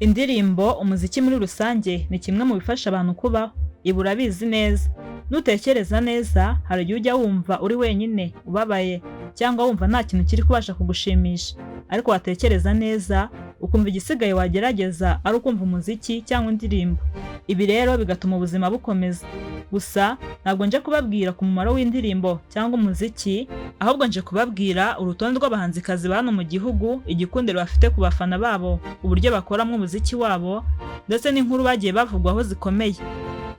Indirimbo, umuziki muri rusange ni kimwe mu bifasha abantu kubaho. Ibi urabizi neza. Nutekereza neza, hari igihe ujya wumva uri wenyine, ubabaye, cyangwa wumva nta kintu kiri kubasha kugushimisha. Ariko watekereza neza, ukumva igisigaye wagerageza ari ukumva umuziki cyangwa indirimbo. Ibi rero bigatuma ubuzima bukomeza. Gusa ntabwo nje kubabwira ku mumaro w'indirimbo cyangwa umuziki, ahubwo nje kubabwira urutonde rw'abahanzikazi ba hano mu gihugu, igikundiro bafite ku bafana babo, uburyo bakoramo umuziki wabo, ndetse n'inkuru bagiye bavugwaho zikomeye.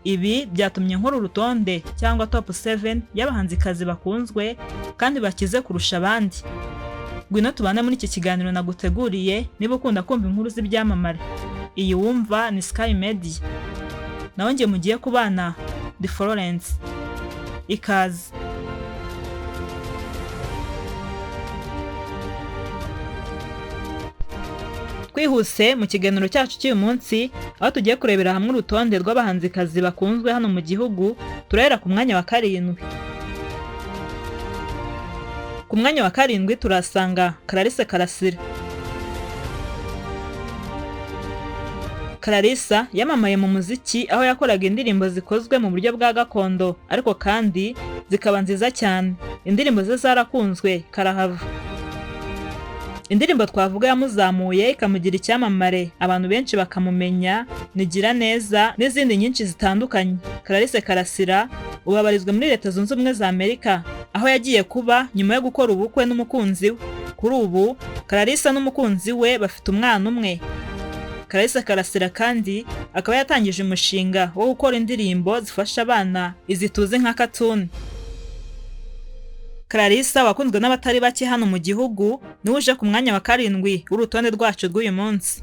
Ibi byatumye nkora urutonde cyangwa top 7 y'abahanzikazi bakunzwe kandi bakize kurusha abandi. Ngwino tubana muri iki kiganiro naguteguriye niba ukunda kumva inkuru z'ibyamamare. Iyi wumva ni Sky Media. Naho ngiye mugiye kubana The Florence. Ikaze. Twihuse mu kiganiro cyacu cy'uyu munsi, aho tugiye kurebera hamwe urutonde rw'abahanzikazi bakunzwe hano mu gihugu, turahera ku mwanya wa 7. Ku mwanya wa 7 turasanga Clarisse Karasira. Clarisse yamamaye mu muziki aho yakoraga indirimbo zikozwe mu buryo bwa gakondo, ariko kandi zikaba nziza cyane. Indirimbo ze zarakunzwe karahava. Indirimbo twavuga yamuzamuye ikamugira icyamamare, abantu benshi bakamumenya, Nigira neza n'izindi nyinshi zitandukanye. Clarisse Karasira ubabarizwa muri Leta Zunze Ubumwe za Amerika, aho yagiye kuba nyuma yo gukora ubukwe n'umukunzi we. Kuri ubu Clarisse n'umukunzi we bafite umwana umwe. Clarisse Karasira kandi akaba yatangije umushinga wo gukora indirimbo zifasha abana, izi tuzi nka cartoon. Clarisse wakunzwe n'abatari bake hano mu gihugu, niwe uje ku mwanya wa 7 w'urutonde rwacu rw'uyu munsi.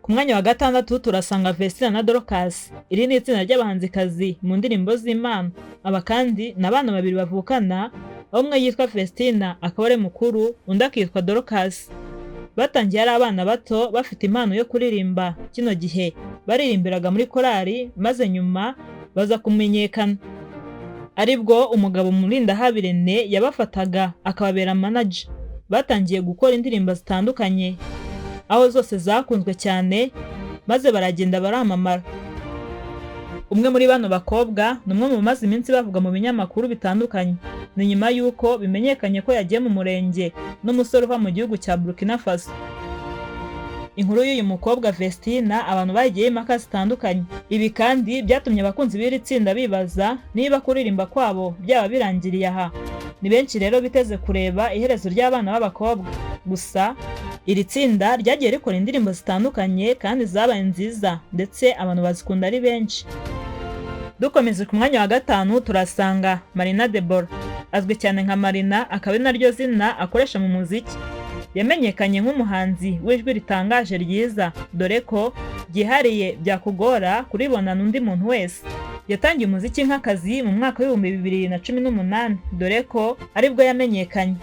Ku mwanya wa 6 turasanga Vestina na Dorcas. Iri ni itsinda ry'abahanzikazi mu ndirimbo z'Imana. Aba kandi n'abana babiri bavukana, aho umwe yitwa Vestina akaba ari mukuru, undi akitwa Dorcas. Batangiye ari abana bato bafite impano yo kuririmba. Kino gihe baririmbiraga muri korali, maze nyuma baza kumenyekana. Aribwo umugabo Mulindahabirene yabafataga akababera manager. Batangiye gukora indirimbo zitandukanye, aho zose zakunzwe cyane, maze baragenda baramamara. Umwe muri bano bakobwa ni umwe mu maze iminsi bavuga mu binyamakuru bitandukanye. Ni nyuma y'uko bimenyekanye ko yagiye mu murenge n'umusore uva mu gihugu cya Burkina Faso. Inkuru y'uyu mukobwa Vestina abantu bagiye impaka zitandukanye. Ibi kandi byatumye abakunzi b'iri tsinda bibaza niba kuririmba kwabo byaba birangiriye aha. Ni benshi rero biteze kureba iherezo ry'abana b'abakobwa. Gusa iri tsinda ryagiye rikora indirimbo zitandukanye kandi zabaye nziza, ndetse abantu bazikunda ari benshi. Dukomeze ku mwanya wa 5 turasanga Marina Deborah. Azwi cyane nka Marina, akaba ari naryo zina akoresha mu muziki. Yamenyekanye nk'umuhanzi w'ijwi ritangaje ryiza, dore ko byihariye byakugora kuribona n'undi muntu wese. Yatangiye umuziki nk'akazi mu mwaka wa 2018, dore ko aribwo yamenyekanye.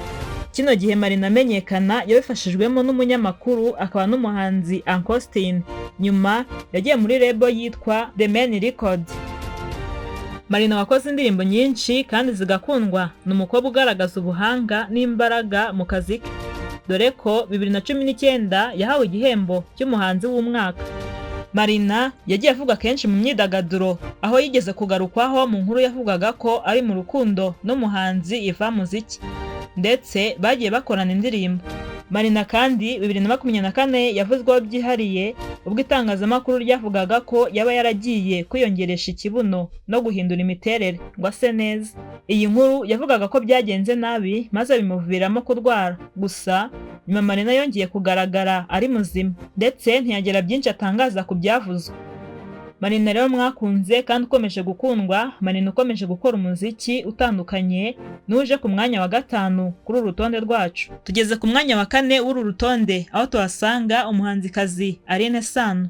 Kino gihe Marina amenyekana yabifashijwemo n'umunyamakuru akaba n'umuhanzi Ankostin. Nyuma yagiye muri label yitwa The Main Record. Marina wakoze indirimbo nyinshi kandi zigakundwa, ni umukobwa ugaragaza ubuhanga n'imbaraga mu kazi ke, dore ko 2019 yahawe igihembo cy'umuhanzi w'umwaka. Marina yagiye avuga kenshi mu myidagaduro, aho yigeze kugarukwaho mu nkuru yavugaga ko ari mu rukundo n'umuhanzi Iva Muziki, ndetse bagiye bakorana indirimbo. Marina kandi 2024 yavuzweho byihariye ubwo itangazamakuru ryavugaga ko yaba yaragiye kwiyongeresha ikibuno no guhindura imiterere ngo ase neza. Iyi nkuru yavugaga ko byagenze nabi maze bimuviramo kurwara. Gusa nyuma Marina yongeye kugaragara ari muzima, ndetse ntiyagira byinshi atangaza ku byavuzwe. Marina rero mwakunze kandi ukomeje gukundwa. Marina ukomeje gukora umuziki utandukanye, nuje ku mwanya wa 5 kuri uru rutonde rwacu. Tugeze ku mwanya wa 4 w'uru rutonde, aho tuhasanga umuhanzikazi Aline Sano.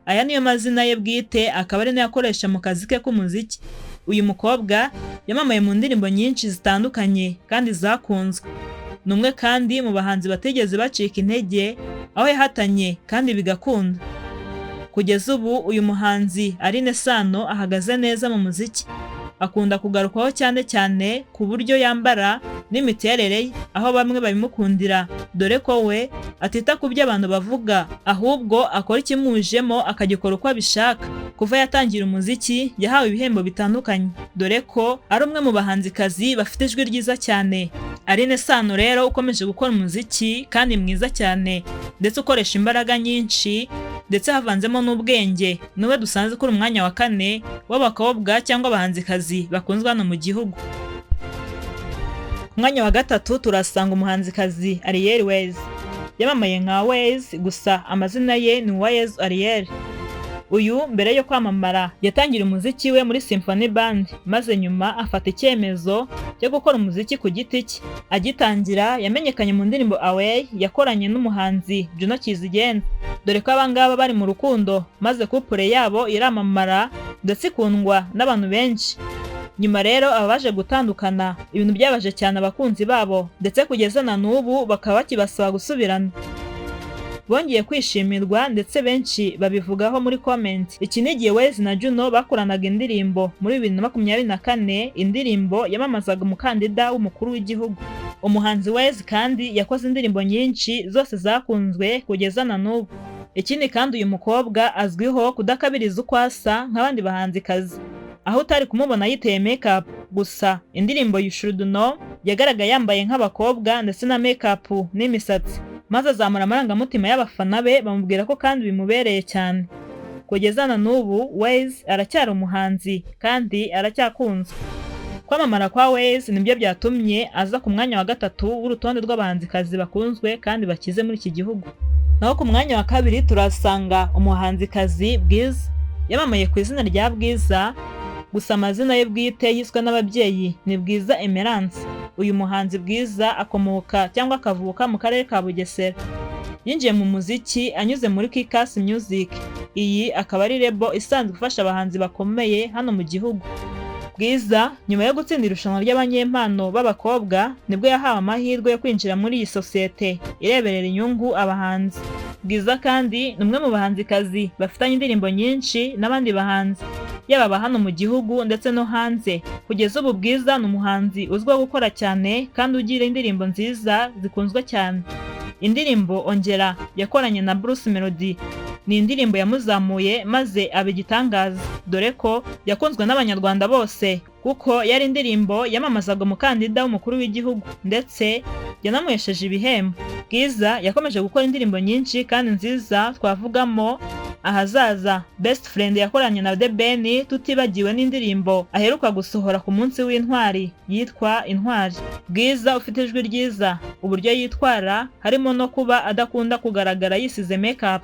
Aya niyo mazina ye bwite, akaba ari nayo akoresha mu kazi ke k'umuziki. Uyu mukobwa yamamaye mu ndirimbo nyinshi zitandukanye kandi zakunzwe. Ni umwe kandi mu bahanzi batigeze bacika intege, aho yahatanye kandi bigakunda. Kugeza ubu uyu muhanzi Aline Sano ahagaze neza mu muziki. Akunda kugarukwaho cyane cyane ku buryo yambara n'imiterere ye, aho bamwe babimukundira dore ko we atita ku byo abantu bavuga ahubwo akora ikimujemo akagikora uko abishaka. Kuva yatangira umuziki yahawe ibihembo bitandukanye dore ko ari umwe mu bahanzikazi bafite ijwi ryiza cyane. Aline Sano rero ukomeje gukora umuziki kandi mwiza cyane ndetse ukoresha imbaraga nyinshi ndetse havanzemo n'ubwenge, niwe dusanze kuri umwanya wa 4 w'abakobwa cyangwa abahanzikazi bakunzwe hano mu gihugu. Ku mwanya wa 3 turasanga umuhanzikazi Ariel Ways. Yamamaye nka Ways gusa amazina ye ni Uwayezu Ariel. Uyu mbere yo kwamamara yatangira umuziki we muri Symphony Band maze nyuma afata icyemezo cyo gukora umuziki ku giti cye. Agitangira yamenyekanye mu ndirimbo Away yakoranye n'umuhanzi Juno Kizigenza dore ko abangaba bari mu rukundo maze couple yabo iramamara ndetse ikundwa n'abantu benshi. Nyuma rero aba baje gutandukana, ibintu byabaje cyane abakunzi babo ndetse kugeza na n'ubu bakaba bakibasaba gusubirana. Bongeye kwishimirwa ndetse benshi babivugaho muri comment. Iki ni igihe Ways na Juno bakoranaga indirimbo muri 2024, indirimbo yamamazaga umukandida w'umukuru w'igihugu. Umuhanzi Ways kandi yakoze indirimbo nyinshi zose zakunzwe kugeza na n'ubu. Ikindi kandi uyu mukobwa azwiho kudakabiriza uko asa nk'abandi bahanzikazi, aho utari kumubona yiteye makeup gusa. Indirimbo You Should Know yagaragaye yambaye nk'abakobwa ndetse na makeup n'imisatsi, maze azamura amarangamutima y'abafana be bamubwira ko kandi bimubereye cyane. Kugeza na n'ubu Ways aracyari umuhanzi kandi aracyakunzwe. Kwamamara kwa Ways nibyo byatumye aza ku mwanya wa 3 w'urutonde rw'abahanzikazi bakunzwe kandi bakize muri iki gihugu. Naho ku mwanya wa 2 turasanga umuhanzikazi Bwiza. Yamamaye ku izina rya Bwiza gusa amazina ye bwite yiswe n'ababyeyi ni Bwiza Emerance. Uyu muhanzi Bwiza akomoka cyangwa akavuka mu karere ka Bugesera. Yinjiye mu muziki anyuze muri Kikas Music. Iyi akaba ari label isanzwe ifasha abahanzi bakomeye hano mu gihugu. Bwiza nyuma yo gutsinda irushanwa ry'abanyempano b'abakobwa nibwo yahawe amahirwe yo kwinjira muri iyi sosiyete ireberera inyungu abahanzi. Bwiza kandi ni umwe mu bahanzikazi bafitanye indirimbo nyinshi n'abandi bahanzi yaba hano mu gihugu ndetse no hanze. Kugeza ubu Bwiza ni umuhanzi uzwiho gukora cyane kandi ugira indirimbo nziza zikunzwe cyane. Indirimbo Ongera yakoranye na Bruce Melody ni indirimbo yamuzamuye maze abigitangaza dore ko yakunzwe n'abanyarwanda bose kuko yari indirimbo yamamazaga umukandida w'umukuru w'igihugu ndetse yanamuhesheje ibihembo. Bwiza yakomeje gukora indirimbo nyinshi kandi nziza, twavugamo Ahazaza, Best Friend yakoranye na The Ben, tutibagiwe n'indirimbo aheruka gusohora ku munsi w'intwari yitwa Intwari. Bwiza ufite ijwi ryiza, uburyo yitwara harimo no kuba adakunda kugaragara yisize makeup,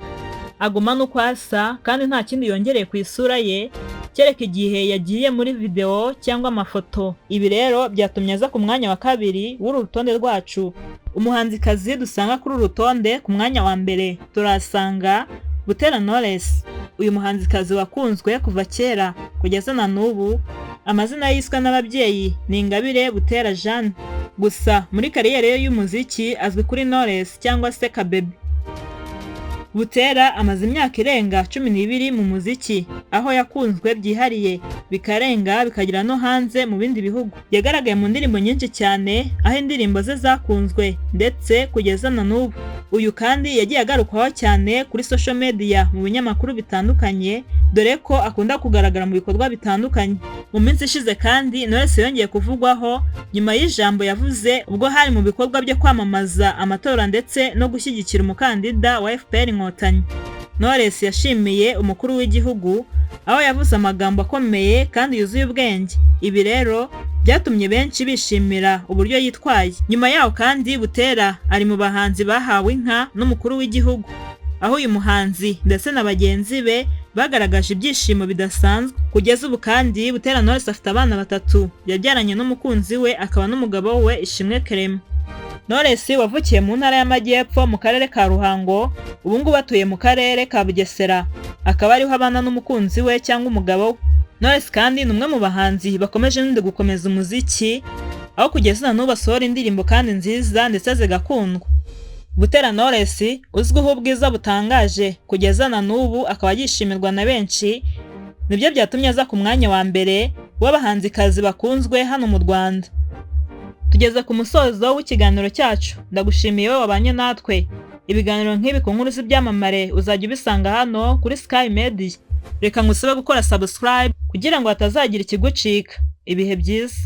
aguma nuko asa kandi nta kindi yongereye ku isura ye kereka igihe yagiye muri video cyangwa amafoto. Ibi rero byatumye aza ku mwanya wa 2 w'uru rutonde rwacu. Umuhanzikazi dusanga kuri uru rutonde ku mwanya wa mbere turasanga Butera Knowless. Uyu muhanzikazi wakunzwe kuva kera kugeza na n'ubu, amazina yiswe n'ababyeyi ni Ingabire Butera Jeanne. Gusa muri kariyeri ye y'umuziki azwi kuri Knowless cyangwa se Kabebe. Butera amaze imyaka irenga 12 mu muziki, aho yakunzwe byihariye bikarenga bikagira no hanze mu bindi bihugu. Yagaragaye mu ndirimbo nyinshi cyane, aho indirimbo ze zakunzwe ndetse kugeza na n'ubu. Uyu kandi yagiye agarukwaho cyane kuri social media mu binyamakuru bitandukanye dore ko akunda kugaragara mu bikorwa bitandukanye. Mu minsi ishize kandi Knowless yongeye kuvugwaho nyuma y'ijambo yavuze ubwo hari mu bikorwa byo kwamamaza amatora ndetse no gushyigikira umukandida wa FPR Inkotanyi. Knowless yashimiye umukuru w'igihugu aho yavuze amagambo akomeye kandi yuzuye ubwenge. Ibi rero byatumye benshi bishimira uburyo yitwaye. Nyuma yaho kandi Butera ari mu bahanzi bahawe inka n'umukuru w'igihugu, aho uyu muhanzi ndetse na bagenzi be bagaragaje ibyishimo bidasanzwe. Kugeza ubu kandi Butera Knowless afite abana 3 yabyaranye n'umukunzi we akaba n'umugabo we Ishimwe Clement. Knowless wavukiye mu ntara y'Amajyepfo mu karere ka Ruhango, ubu ngubu atuye mu karere ka Bugesera, akaba ariho abana n'umukunzi we cyangwa umugabo we. Knowless kandi ni umwe mu bahanzi bakomeje n'indi gukomeza umuziki, aho kugeza n'ubu basohora indirimbo kandi nziza ndetse zigakundwa. Butera Knowless uzwiho ubwiza butangaje kugeza na n'ubu akaba yishimirwa na benshi, nibyo byatumye aza ku mwanya wa mbere w'abahanzikazi bakunzwe hano mu Rwanda. Tugeze ku musozo w'ikiganiro cyacu. Ndagushimiye wowe wabanye natwe. Ibiganiro nk'ibi ku nkuru z'ibyamamare uzajya ubisanga hano kuri Sky Media. Reka ngusabe gukora subscribe kugira ngo hatazagira ikigucika. Ibihe byiza.